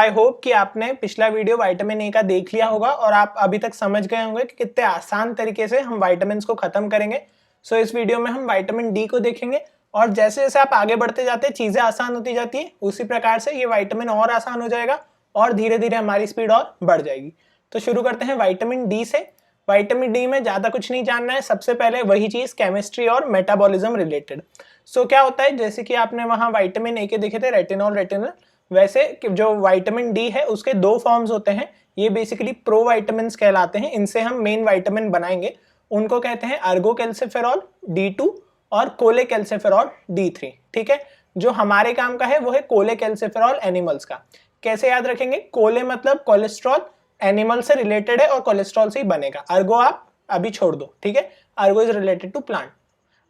I hope कि आपने पिछला वीडियो विटामिन ए का देख लिया होगा और आप अभी तक समझ गए होंगे कि कितने आसान तरीके से हम विटामिन्स को खत्म करेंगे। सो इस वीडियो में हम विटामिन डी को देखेंगे और जैसे जैसे आप आगे बढ़ते जाते हैं चीजें आसान होती जाती है, उसी प्रकार से ये विटामिन और आसान हो जाएगा और धीरे धीरे हमारी स्पीड और बढ़ जाएगी। तो शुरू करते हैं विटामिन डी से। विटामिन डी में ज्यादा कुछ नहीं जानना है, सबसे पहले वही चीज केमिस्ट्री और मेटाबॉलिज्म रिलेटेड। सो क्या होता है, जैसे कि आपने वहां विटामिन ए के देखे थे रेटिनॉल रेटिनल, वैसे जो विटामिन डी है उसके दो फॉर्म्स होते हैं। ये बेसिकली प्रोविटामिन्स कहलाते हैं, इनसे हम मेन विटामिन बनाएंगे। उनको कहते हैं अर्गोकैल्सिफेरॉल D2 और कोलेकैल्सिफेरॉल D3। ठीक है, जो हमारे काम का है वो है कोलेकैल्सिफेरॉल एनिमल्स का। कैसे याद रखेंगे? कोले मतलब कोलेस्ट्रॉल, एनिमल से रिलेटेड है और कोलेस्ट्रॉल से ही बनेगा। अर्गो आप अभी छोड़ दो, ठीक है, ergo is related to plant.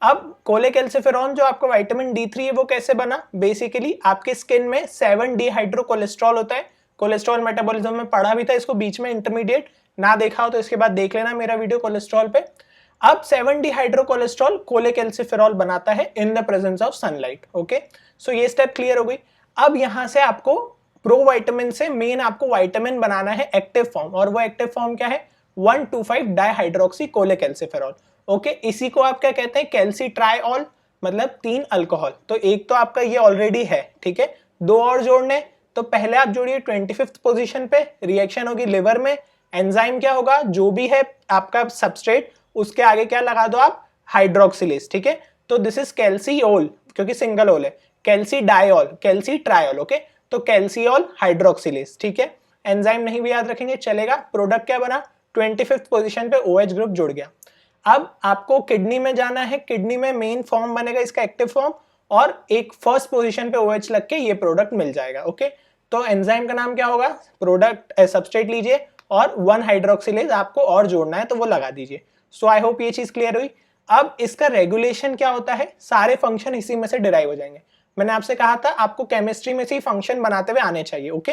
अब कोलेकैल्सिफेरॉल जो आपका विटामिन D3 है वो कैसे बना? बेसिकली आपके स्किन में 7-डिहाइड्रो कोलेस्ट्रॉल होता है। कोलेस्ट्रॉल मेटाबॉलिज्म में पढ़ा भी था इसको बीच में, इंटरमीडिएट ना देखा हो तो इसके बाद देख लेना मेरा वीडियो कोलेस्ट्रॉल पे। अब 7-डिहाइड्रो कोलेस्ट्रॉल कोलेकैल्सिफेरॉल बनाता है in the presence of sunlight. Okay, so ये स्टेप क्लियर हो गई। अब यहां से आपको प्रोविटामिन से मेन आपको विटामिन बनाना है एक्टिव फॉर्म, और वो एक्टिव फॉर्म क्या है? 1,2,5 डाइहाइड्रोक्सी कोलेकैल्सिफेरॉल। ओके, इसी को आप क्या कहते हैं? कैल्सीट्राइऑल, मतलब 3 अल्कोहल। तो एक तो आपका ये ऑलरेडी है, ठीक है, 2 और जोड़ने। तो पहले आप जोड़िए 25th पोजीशन पे, रिएक्शन होगी लिवर में, एंजाइम क्या होगा? जो भी है आपका सबस्ट्रेट, उसके आगे क्या लगा दो आप? हाइड्रोक्सिलेज। ठीक है, तो दिस इज कैल्सीओल क्योंकि सिंगल ओल है, कैल्सीडाइऑल, कैल्सीट्राइऑल। ओके, तो कैल्सीओल हाइड्रोक्सिलेज। ठीक है, एंजाइम नहीं भी याद रखेंगे चलेगा। प्रोडक्ट क्या बना? 25th पोजीशन पे OH ग्रुप जुड़ गया। अब आपको किडनी में जाना है, किडनी में मेन फॉर्म बनेगा इसका एक्टिव फॉर्म, और एक फर्स्ट पोजीशन पे OH लग के ये प्रोडक्ट मिल जाएगा। ओके, तो एंजाइम का नाम क्या होगा? प्रोडक्ट सबस्ट्रेट लीजिए और 1 हाइड्रोक्सिलेज आपको और जोड़ना है तो वो लगा दीजिए। सो आई होप ये चीज क्लियर हुई। अब इसका रेगुलेशन क्या होता है? सारे फंक्शन इसी में से डिराइव हो जाएंगे। मैंने आपसे कहा था आपको केमिस्ट्री में से ही फंक्शन बनाते हुए आने चाहिए। ओके,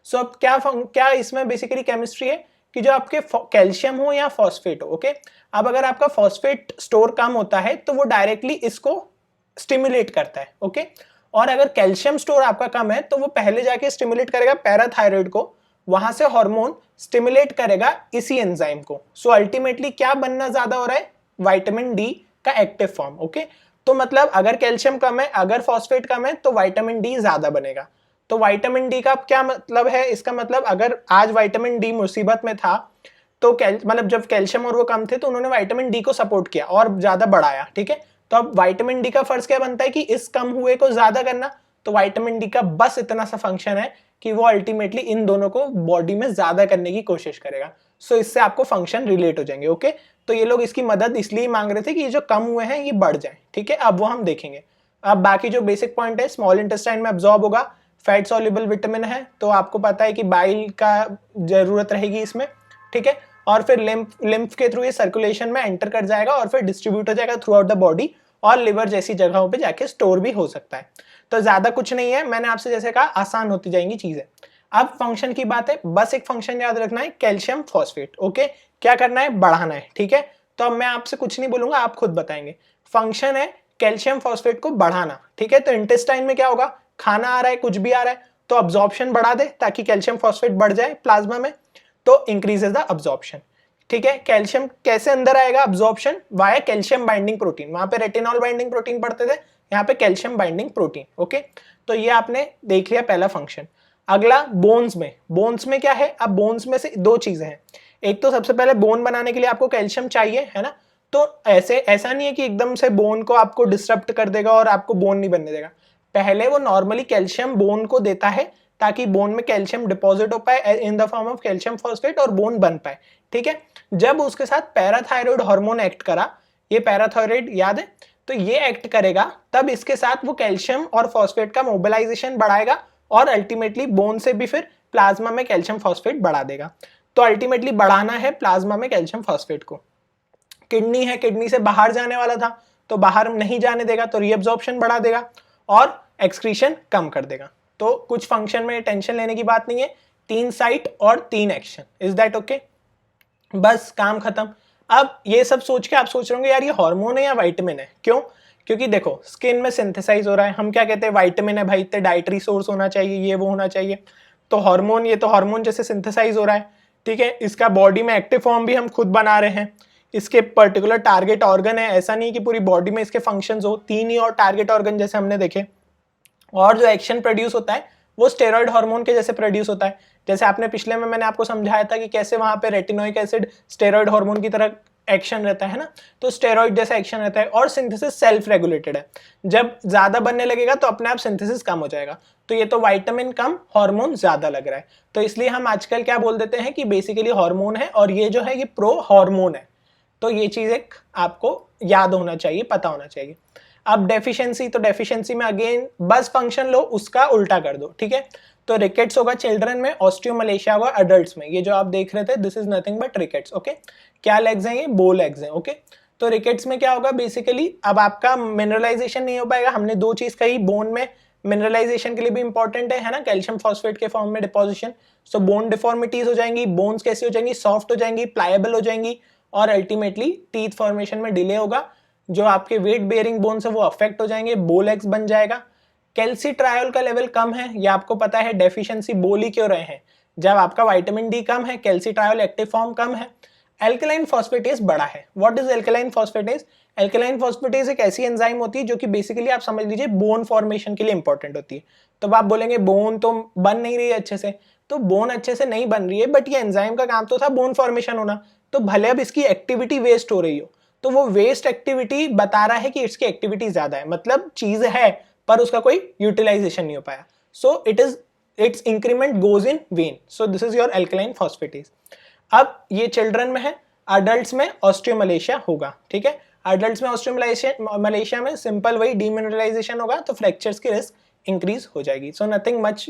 सो अब क्या इसमें बेसिकली केमिस्ट्री है कि जो आपके कैल्शियम हो या फॉस्फेट हो। ओके, अब अगर आपका फॉस्फेट स्टोर कम होता है तो वो डायरेक्टली इसको स्टिमुलेट करता है। ओके, और अगर कैल्शियम स्टोर आपका कम है तो वो पहले जाके स्टिमुलेट करेगा पैराथायराइड को, वहां से हार्मोन स्टिमुलेट करेगा इसी एंजाइम को। सो अल्टीमेटली क्या बनना ज्यादा हो रहा है? विटामिन डी का एक्टिव फॉर्म। ओके, तो मतलब अगर कैल्शियम कम है, अगर फॉस्फेट कम है तो विटामिन डी ज्यादा बनेगा। तो विटामिन डी का क्या मतलब है? इसका मतलब अगर आज विटामिन डी मुसीबत में था तो मतलब जब कैल्शियम और वो कम थे तो उन्होंने विटामिन डी को सपोर्ट किया और ज्यादा बढ़ाया। ठीक है, तो अब विटामिन डी का फर्ज क्या बनता है कि इस कम हुए को ज्यादा करना। तो विटामिन डी का बस इतना सा फंक्शन है कि वो अल्टीमेटली इन दोनों को बॉडी में ज्यादा करने की कोशिश करेगा। सो इससे आपको फंक्शन रिलेट हो जाएंगे। ओके, तो ये लोग इसकी मदद इसलिए मांग रहे थे कि ये जो कम हुए हैं ये बढ़ जाए। ठीक है, अब वो हम देखेंगे। अब बाकी जो बेसिक पॉइंट है, स्मॉल इंटेस्टाइन में अब्सॉर्ब होगा, फैट सॉल्युबल विटामिन है तो आपको पता है कि बाइल का जरूरत रहेगी इसमें। ठीक है, और फिर लिम्फ के थ्रू ये सर्कुलेशन में एंटर कर जाएगा और फिर डिस्ट्रीब्यूट हो जाएगा थ्रू आउट द बॉडी, और लिवर जैसी जगहों पे जाके स्टोर भी हो सकता है। तो ज्यादा कुछ नहीं है, मैंने आपसे जैसे कहा आसान होती जाएंगी चीजें। अब फंक्शन की बात है, बस एक फंक्शन याद रखना है, कैल्शियम फॉस्फेट। ओके, क्या करना है? बढ़ाना है। ठीक है, तो अब मैं आपसे कुछ नहीं बोलूंगा, आप खुद बताएंगे। फंक्शन है कैल्शियम फॉस्फेट को बढ़ाना। ठीक है, तो इंटेस्टाइन में क्या होगा? खाना आ रहा है, कुछ भी आ रहा है, तो अब्जॉर्प्शन बढ़ा दे ताकि कैल्शियम फॉस्फेट बढ़ जाए प्लाज्मा में, तो इंक्रीजेस द अब्जॉर्प्शन। ठीक है, कैल्शियम कैसे अंदर आएगा? Absorption via calcium binding protein. वहां पे रेटिनॉल बाइंडिंग प्रोटीन पढ़ते थे, यहाँ पे कैल्शियम बाइंडिंग प्रोटीन। ओके, तो ये आपने देख लिया पहला फंक्शन। अगला बोन्स में क्या है? अब बोन्स में से 2 चीजें हैं। एक तो सबसे पहले बोन बनाने के लिए आपको कैल्शियम चाहिए, है ना? तो ऐसा नहीं है कि एकदम से बोन को आपको डिस्टर्ब कर देगा और आपको बोन नहीं बनने देगा। पहले वो नॉर्मली कैल्शियम बोन को देता है ताकि बोन में कैल्शियम डिपॉजिट हो पाए in the form of calcium phosphate और बोन बन पाए। ठीक है, जब उसके साथ पैराथायराइड हार्मोन एक्ट करा, ये पैराथायराइड याद है, तो ये एक्ट करेगा, तब इसके साथ वो कैल्शियम और फॉस्फेट का मोबिलाइजेशन बढ़ाएगा और अल्टीमेटली बोन से भी फिर प्लाज्मा में कैल्शियम फॉस्फेट बढ़ा देगा। तो अल्टीमेटली बढ़ाना है प्लाज्मा में कैल्शियम फॉस्फेट को। किडनी है, किडनी से बाहर जाने वाला था तो बाहर नहीं जाने देगा, तो रीअब्जॉर्प्शन बढ़ा देगा और एक्सक्रीशन कम कर देगा। तो कुछ फंक्शन में टेंशन लेने की बात नहीं है, 3 साइट और 3 एक्शन। Is that okay? बस काम खत्म। अब ये सब सोच के आप सोच रहे होंगे यार ये हार्मोन है या विटामिन है? क्यों? क्योंकि देखो स्किन में सिंथेसाइज हो रहा है, हम क्या कहते हैं? विटामिन है भाई, इतने डाइटरी सोर्स होना चाहिए, ये वो होना चाहिए। तो हार्मोन, ये तो हार्मोन जैसे सिंथेसाइज हो रहा है, ठीक है। इसका बॉडी में एक्टिव फॉर्म भी हम खुद बना रहे हैं, इसके पर्टिकुलर टारगेट ऑर्गन है, ऐसा नहीं कि पूरी बॉडी में इसके फंक्शंस हो, 3 ही और टारगेट ऑर्गन जैसे हमने देखे। और जो एक्शन प्रोड्यूस होता है वो स्टेरॉइड हार्मोन के जैसे प्रोड्यूस होता है। जैसे आपने पिछले में मैंने आपको समझाया था कि कैसे वहां पे रेटिनोइक एसिड स्टेरॉइड हार्मोन की तरह एक्शन रहता है ना, तो स्टेरॉइड जैसा एक्शन रहता है। और सिंथेसिस सेल्फ रेगुलेटेड है, जब ज्यादा बनने लगेगा तो अपने आप सिंथेसिस कम हो जाएगा। तो ये तो विटामिन कम, हार्मोन ज्यादा लग रहा है, तो इसलिए हम आजकल क्या बोल देते हैं कि बेसिकली हार्मोन है और ये जो है ये प्रो हार्मोन है। तो ये चीज एक आपको याद होना चाहिए, पता होना चाहिए। अब डेफिशिएंसी, तो डेफिशिएंसी में अगेन बस फंक्शन लो, उसका उल्टा कर दो, ठीक है। तो रिकेट्स होगा चिल्ड्रन में, ऑस्टियोमलेशिया होगा अडल्ट्स में। ये जो आप देख रहे थे this is nothing but rickets, okay. क्या लेग्स हैं ये? बो लेग्स हैं, ओके। तो रिकेट्स में क्या होगा बेसिकली, अब आपका मिनरलाइजेशन नहीं हो पाएगा। हमने दो चीज कही, बोन में मिनरलाइजेशन के लिए भी इंपॉर्टेंट है ना, कैल्शियम फॉस्फेट के फॉर्म में डिपोजिशन। सो बोन डिफॉर्मिटीज हो जाएंगी, बोन्स कैसी हो जाएंगी? सॉफ्ट हो जाएंगी, प्लायबल हो जाएंगी, और अल्टीमेटली टीथ फॉर्मेशन में डिले होगा, जो आपके वेट बेयरिंग बोन्स है वो अफेक्ट हो जाएंगे, बोलेक्स बन जाएगा। कैल्सीट्रायोल का लेवल कम है, ये आपको पता है, डेफिशिएंसी बोल ही क्यों रहे हैं, जब आपका विटामिन डी कम है, कैल्सीट्रायोल एक्टिव फॉर्म कम है। एल्कलाइन फॉस्फेटेज बड़ा है। What is alkaline phosphatase? Alkaline phosphatase एक ऐसी एंजाइम होती है जो कि बेसिकली आप समझ लीजिए बोन फॉर्मेशन के लिए इंपॉर्टेंट होती है। तो आप बोलेंगे बोन तो बन नहीं रही है अच्छे से, तो बोन अच्छे से नहीं बन रही है, बट ये एंजाइम का काम तो था बोन फॉर्मेशन होना। तो भले अब इसकी एक्टिविटी वेस्ट हो रही हो, तो वो वेस्ट एक्टिविटी बता रहा है कि इसकी एक्टिविटी ज्यादा है, मतलब चीज है पर उसका कोई यूटिलाइजेशन नहीं हो पाया। So it's increment goes in when. So this is your alkaline phosphatase. अब ये चिल्ड्रन में है, अडल्ट्स में ऑस्टियोमलेशिया होगा, ठीक है। अडल्ट्स में ऑस्टियोमलेशिया में सिंपल वही डीमिनरलाइजेशन होगा, तो फ्रैक्चर्स की रिस्क इंक्रीज हो जाएगी। So nothing much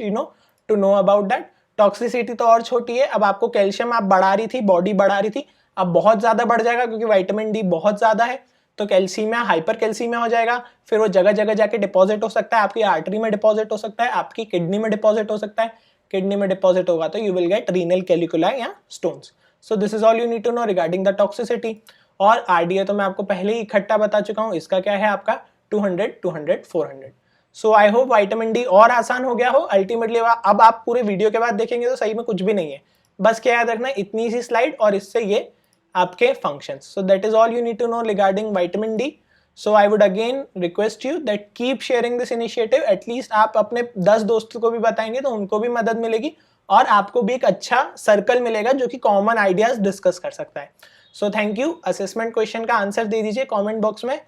to know about that. Toxicity तो और छोटी है। अब आपको कैल्शियम आप बढ़ा रही थी, बॉडी बढ़ा रही थी, अब बहुत ज्यादा बढ़ जाएगा क्योंकि विटामिन डी बहुत ज्यादा है, तो कैल्सीमिया, हाइपर कैल्सीमिया हो जाएगा। फिर वो जगह जगह जाके डिपॉजिट हो सकता है, आपकी आर्टरी में डिपॉजिट हो सकता है, आपकी किडनी में डिपॉजिट हो सकता है। किडनी में डिपॉजिट होगा तो you will get renal calculi या stones. So this is all you need to know regarding the toxicity. और आरडीए तो मैं आपको पहले ही इकट्ठा बता चुका हूँ, इसका क्या है आपका 200, 200, 400। सो आई होप विटामिन डी और आसान हो गया हो अल्टीमेटली। अब आप पूरे वीडियो के बाद देखेंगे तो सही में कुछ भी नहीं है, बस क्या याद रखना, इतनी सी स्लाइड और इससे ये आपके functions. So that is all you need to know regarding vitamin D. So I would again request you that keep sharing this initiative. At least आप अपने 10 दोस्तों को भी बताएंगे तो उनको भी मदद मिलेगी और आपको भी एक अच्छा सर्कल मिलेगा जो कि कॉमन आइडियाज डिस्कस कर सकता है। So thank you. Assessment question का आंसर दे दीजिए कॉमेंट बॉक्स में।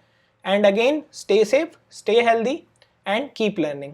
And again stay safe, stay healthy and keep learning.